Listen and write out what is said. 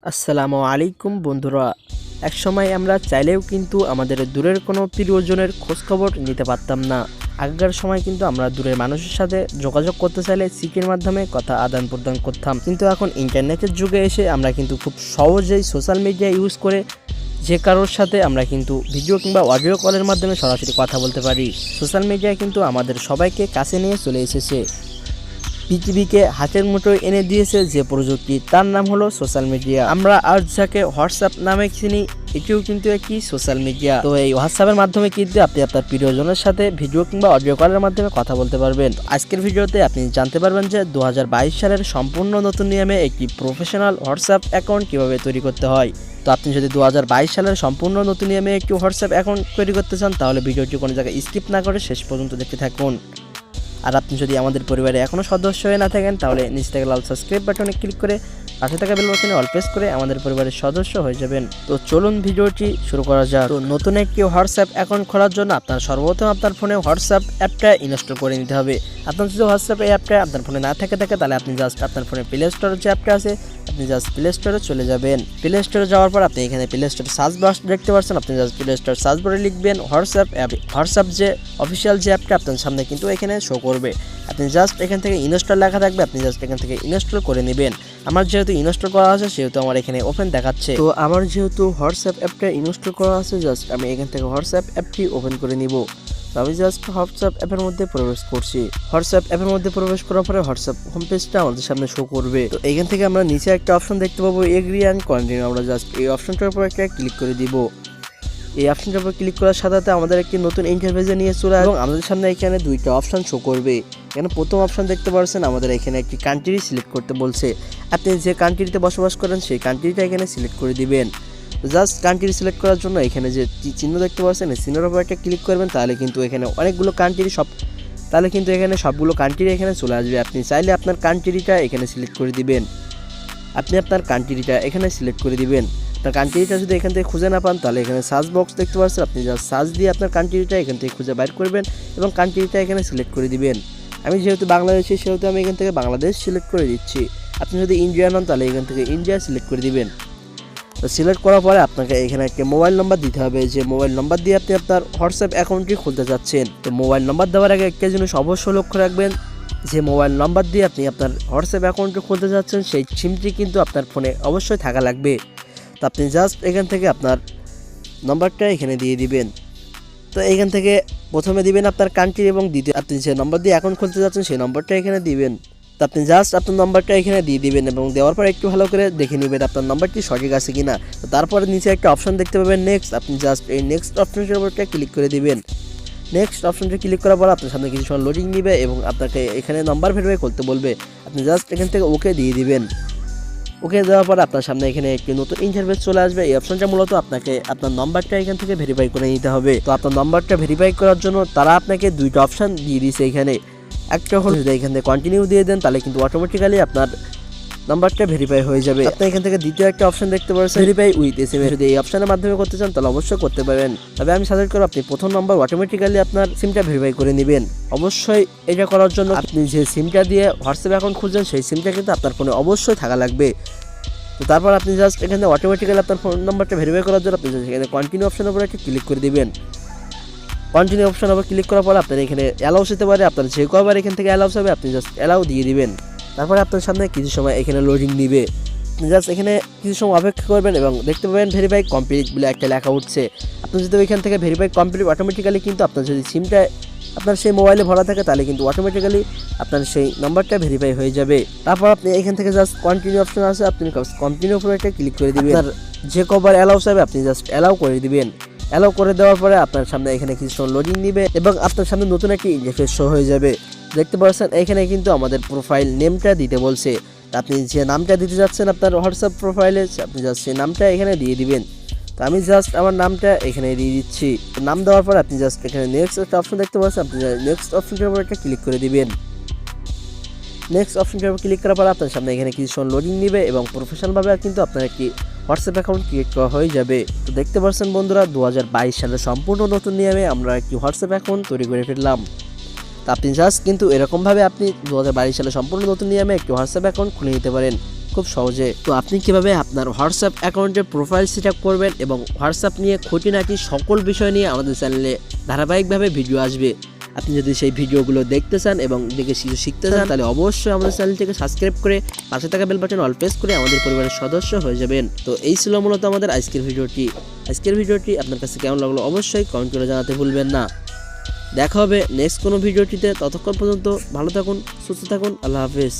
আসসালামু আলাইকুম বন্ধুরা। একসময় আমরা চাইলেও কিন্তু আমাদের দূরের কোনো প্রিয়জনের খোঁজখবর নিতে পারতাম না। আগেকার সময় কিন্তু আমরা দূরের মানুষের সাথে যোগাযোগ করতে চাইলে চিঠির মাধ্যমে কথা আদান প্রদান করতাম, কিন্তু এখন ইন্টারনেটের যুগে এসে আমরা কিন্তু খুব সহজেই সোশ্যাল মিডিয়া ইউজ করে যে কারোর সাথে আমরা কিন্তু ভিডিও কিংবা অডিও কলের মাধ্যমে সরাসরি কথা বলতে পারি। সোশ্যাল মিডিয়া কিন্তু আমাদের সবাইকে কাছে নিয়ে চলে এসেছে, পৃথিবীকে হাতের মুঠোয় এনে দিয়েছে যে প্রযুক্তি, তার নাম হলো সোশ্যাল মিডিয়া। আমরা আজ যাকে হোয়াটসঅ্যাপ নামে চিনি, এটিও কিন্তু একটি সোশ্যাল মিডিয়া। তো এই হোয়াটসঅ্যাপের মাধ্যমে কিন্তু আপনি আপনার প্রিয়জনের সাথে ভিডিও কিংবা অডিও কলের মাধ্যমে কথা বলতে পারবেন। আজকের ভিডিওতে আপনি জানতে পারবেন যে 2022 সালের সম্পূর্ণ নতুন নিয়মে একটি প্রফেশনাল হোয়াটসঅ্যাপ অ্যাকাউন্ট কিভাবে তৈরি করতে হয়। তো আপনি যদি 2022 সালের সম্পূর্ণ নতুন নিয়মে একটি হোয়াটসঅ্যাপ অ্যাকাউন্ট তৈরি করতে চান, তাহলে ভিডিওটি কোনো জায়গায় স্কিপ না করে শেষ পর্যন্ত দেখতে থাকুন। আর আপনি যদি আমাদের পরিবারে এখনও সদস্য হয়ে না থাকেন, তাহলে নিচ থেকে লাল সাবস্ক্রাইব বাটনে ক্লিক করে পাশে থাকা বেল বাটনে অল প্রেস করে আমাদের পরিবারের সদস্য হয়ে যাবেন। তো চলুন ভিডিওটি শুরু করা যাক। তো নতুন একটি হোয়াটসঅ্যাপ অ্যাকাউন্ট খোলার জন্য আপনার সর্বপ্রথম আপনার ফোনে হোয়াটসঅ্যাপ অ্যাপটা ইনস্টল করে নিতে হবে। আপনার যদি হোয়াটসঅ্যাপ এই অ্যাপটা আপনার ফোনে না থাকে তাহলে আপনি জাস্ট আপনার ফোনে প্লে স্টোরের যে অ্যাপটা আছে, আপনি জাস্ট প্লে স্টোরে চলে যাবেন। প্লে স্টোরে যাওয়ার পর আপনি এখানে প্লে স্টোর সার্চ বার দেখতে পাচ্ছেন, আপনি জাস্ট প্লে স্টোর সার্চ বারে লিখবেন হোয়াটসঅ্যাপ অ্যাপ। হোয়াটসঅ্যাপ যে অফিসিয়াল যে অ্যাপটা আপনার সামনে কিন্তু এখানে শো করবে। আপনি জাস্ট এখান থেকে ইনস্টল লেখা থাকবে, আপনি জাস্ট এখান থেকে ইনস্টল করে নেবেন। আমার যেহেতু ইনস্টল করা আছে সেহেতু আমার এখানে ওপেন দেখাচ্ছে। তো আমার যেহেতু হোয়াটসঅ্যাপ অ্যাপটা ইনস্টল করা আছে, জাস্ট আমি এখান থেকে হোয়াটসঅ্যাপ অ্যাপটি ওপেন করে নিব। তো আমি জাস্ট হোয়াটসঅ্যাপ অ্যাপের মধ্যে প্রবেশ করছি। হোয়াটসঅ্যাপ অ্যাপের মধ্যে প্রবেশ করার পরে হোয়াটসঅ্যাপ হোম পেজটা আমাদের সামনে শো করবে। তো এখান থেকে আমরা নিচে একটা অপশন দেখতে পাবো, এগ্রি অ্যান্ড কন্টিনিউ। আমরা জাস্ট এই অপশনটার উপর একটা ক্লিক করে দিব। এই অপশনটার উপর ক্লিক করার সাথে সাথে আমাদের একটি নতুন ইন্টারফেসে নিয়ে চলে আসবে এবং আমাদের সামনে এখানে দুইটা অপশন শো করবে। এখানে প্রথম অপশন দেখতে পাচ্ছেন, আমাদের এখানে একটি কান্ট্রি সিলেক্ট করতে বলছে। আপনি যে কান্ট্রিতে বসবাস করেন সেই কান্ট্রিটা এখানে সিলেক্ট করে দিবেন। জাস্ট কান্ট্রি সিলেক্ট করার জন্য এখানে যে চিহ্ন দেখতে পাচ্ছেন, এই চিহ্নের উপর একটা ক্লিক করবেন, তাহলে কিন্তু এখানে অনেকগুলো কান্ট্রি এখানে সবগুলো কান্ট্রি এখানে চলে আসবে। আপনি চাইলে আপনার কান্ট্রিটা এখানে সিলেক্ট করে দিবেন। আপনি আপনার কান্ট্রিটা এখানে সিলেক্ট করে দিবেন। আপনার কান্ট্রিটা যদি এখান থেকে খুঁজে না পান, তাহলে এখানে সার্চ বক্স দেখতে পাচ্ছেন, আপনি জাস্ট সার্চ দিয়ে আপনার কান্ট্রিটা এখান থেকে খুঁজে বাইর করবেন এবং কান্ট্রিটা এখানে সিলেক্ট করে দিবেন। আমি যেহেতু বাংলাদেশি সেহেতু আমি এখান থেকে বাংলাদেশ সিলেক্ট করে দিচ্ছি। আপনি যদি ইন্ডিয়ান হন তাহলে এখান থেকে ইন্ডিয়া সিলেক্ট করে দিবেন। তো সিলেক্ট করার পরে আপনাকে এখানে একটা মোবাইল নাম্বার দিতে হবে, যে মোবাইল নাম্বার দিয়ে আপনি আপনার হোয়াটসঅ্যাপ অ্যাকাউন্টটি খুলতে যাচ্ছেন। তো মোবাইল নাম্বার দেওয়ার আগে একটা জিনিস অবশ্যই লক্ষ্য রাখবেন, যে মোবাইল নাম্বার দিয়ে আপনি আপনার হোয়াটসঅ্যাপ অ্যাকাউন্টটি খুলতে যাচ্ছেন সেই সিমটি কিন্তু আপনার ফোনে অবশ্যই থাকা লাগবে। তো আপনি জাস্ট এখান থেকে আপনার নাম্বারটা এখানে দিয়ে দিবেন। তো এখান থেকে প্রথমে দিবেন আপনার কান্ট্রি এবং দ্বিতীয় আপনি যে নম্বর দিয়ে অ্যাকাউন্ট খুলতে যাচ্ছেন সেই নম্বরটা এখানে দিবেন। তো আপনি জাস্ট আপনার নাম্বারটা এখানে দিয়ে দিবেন এবং দেওয়ার পর একটু ভালো করে দেখে নেবেন আপনার নাম্বারটি সঠিক আছে কিনা। তো তারপরে নিচে একটা অপশন দেখতে পাবেন নেক্সট, আপনি জাস্ট এই নেক্সট অপশনটার উপর ক্লিক করে দিবেন। নেক্সট অপশনটা ক্লিক করার পর আপনার সামনে কিছু সময় লোডিং নেবে এবং আপনাকে এখানে নাম্বার ভেরিফাই করতে বলবে। আপনি জাস্ট এখান থেকে ওকে দিয়ে দিবেন। ওকে দেওয়ার পর আপনার সামনে এখানে একটি নতুন ইন্টারফেস চলে আসবে। এই অপশনটা মূলত আপনাকে আপনার নাম্বারটা এখান থেকে ভেরিফাই করে নিতে হবে। তো আপনার নাম্বারটা ভেরিফাই করার জন্য তারা আপনাকে দুইটা অপশন দিয়ে দিয়েছে এখানে। একটা হলো যদি এখান থেকে কন্টিনিউ দিয়ে দেন, তাহলে কিন্তু অটোমেটিক্যালি আপনার নাম্বারটা ভেরিফাই হয়ে যাবে। আপনি এখান থেকে দ্বিতীয় একটা অপশন দেখতে পাচ্ছেন, ভেরিফাই উইথ এসএমএস। যদি এই অপশনের মাধ্যমে করতে চান তাহলে অবশ্যই করতে পারেন, তবে আমি সাজেস্ট করব আপনি প্রথম নাম্বার অটোমেটিক্যালি আপনার সিমটা ভেরিফাই করে নেবেন। অবশ্যই এটা করার জন্য আপনি যে সিমটা দিয়ে হোয়াটসঅ্যাপ অ্যাকাউন্ট খুঁজছেন সেই সিমটা কিন্তু আপনার ফোনে অবশ্যই থাকা লাগবে। তো তারপর আপনি জাস্ট এখানে অটোমেটিক্যালি আপনার ফোন নাম্বারটা ভেরিফাই করার জন্য আপনি এখানে কন্টিনিউ অপশনের উপর একটা ক্লিক করে দিবেন। কন্টিনিউ অপশনের উপর ক্লিক করার পর আপনার এখানে অ্যালাউস হতে পারে, আপনার যে কবার এখান থেকে অ্যালাউস হবে আপনি জাস্ট অ্যালাউ দিয়ে দিবেন। তারপরে আপনার সামনে কিছু সময় এখানে লোডিং নিবে, আপনি জাস্ট এখানে কিছু সময় অপেক্ষা করবেন এবং দেখতে পাবেন ভেরিফাই কমপ্লিট বলে একটা লেখা উঠছে। আপনি যদি ওইখান থেকে ভেরিফাই কমপ্লিট অটোমেটিক্যালি কিন্তু আপনার যদি সিমটা আপনার সেই মোবাইলে ভরা থাকে তাহলে কিন্তু অটোমেটিক্যালি আপনার সেই নাম্বারটা ভেরিফাই হয়ে যাবে। তারপর আপনি এখান থেকে জাস্ট কন্টিনিউ অপশন আছে, আপনি কন্টিনিউ উপরে একটা ক্লিক করে দিবেন। আপনার যে কবার অ্যালাউস হবে আপনি জাস্ট অ্যালাউ করে দিবেন। অ্যালাউ করে দেওয়ার পরে আপনার সামনে এখানে কিছু লোডিং নিবে এবং আপনার সামনে নতুন একটি ইন্টারফেস শো হয়ে যাবে। দেখতে পাচ্ছেন এখানে কিন্তু আমাদের প্রোফাইল নেমটা দিতে বলছে। আপনি যে নামটা দিতে যাচ্ছেন আপনার হোয়াটসঅ্যাপ প্রোফাইলে, আপনি জাস্ট সেই নামটা এখানে দিয়ে দিবেন। তো আমি জাস্ট আমার নামটা এখানে দিয়ে দিচ্ছি। নাম দেওয়ার পর আপনি জাস্ট এখানে নেক্সট একটা অপশন দেখতে পাচ্ছেন, আপনি নেক্সট অপশনটার উপর একটা ক্লিক করে দিবেন। নেক্সট অপশনটার উপর ক্লিক করার পর আপনার সামনে এখানে কিছু সময় লোডিং নেবে এবং প্রফেশনালভাবে কিন্তু আপনার একটি হোয়াটসঅ্যাপ অ্যাকাউন্ট ক্রিয়েট করা হয়ে যাবে। তো দেখতে পাচ্ছেন বন্ধুরা, 2022 সালের সম্পূর্ণ নতুন নিয়মে আমরা একটি হোয়াটসঅ্যাপ অ্যাকাউন্ট তৈরি করে ফেললাম। তো আপনি জাস্ট কিন্তু এরকমভাবে আপনি 2022 সালে সম্পূর্ণ নতুন নিয়মে একটি হোয়াটসঅ্যাপ অ্যাকাউন্ট খুলে নিতে পারেন। খুব সহজে। তো আপনি কিভাবে আপনার হোয়াটসঅ্যাপ অ্যাকাউন্টের প্রোফাইল সেট আপ করবেন এবং হোয়াটসঅ্যাপ নিয়ে খুঁটিনাটি সকল বিষয় নিয়ে আমাদের চ্যানেলে ধারাবাহিকভাবে ভিডিও আসবে। আপনি যদি সেই ভিডিওগুলো দেখতে চান এবং দেখে কিছু শিখতে চান তাহলে অবশ্যই আমাদের চ্যানেলটিকে সাবস্ক্রাইব করে পাশে থাকা বেল বাটন অল প্রেস করে আমাদের পরিবারের সদস্য হয়ে যাবেন। তো এই ছিল মূলত আমাদের আজকের ভিডিওটি আপনার কাছে কেমন লাগলো অবশ্যই কমেন্ট করে জানাতে ভুলবেন না। দেখা হবে নেক্সট কোনো ভিডিওটিতে, ততক্ষণ পর্যন্ত ভালো থাকুন, সুস্থ থাকুন, আল্লাহ হাফেজ।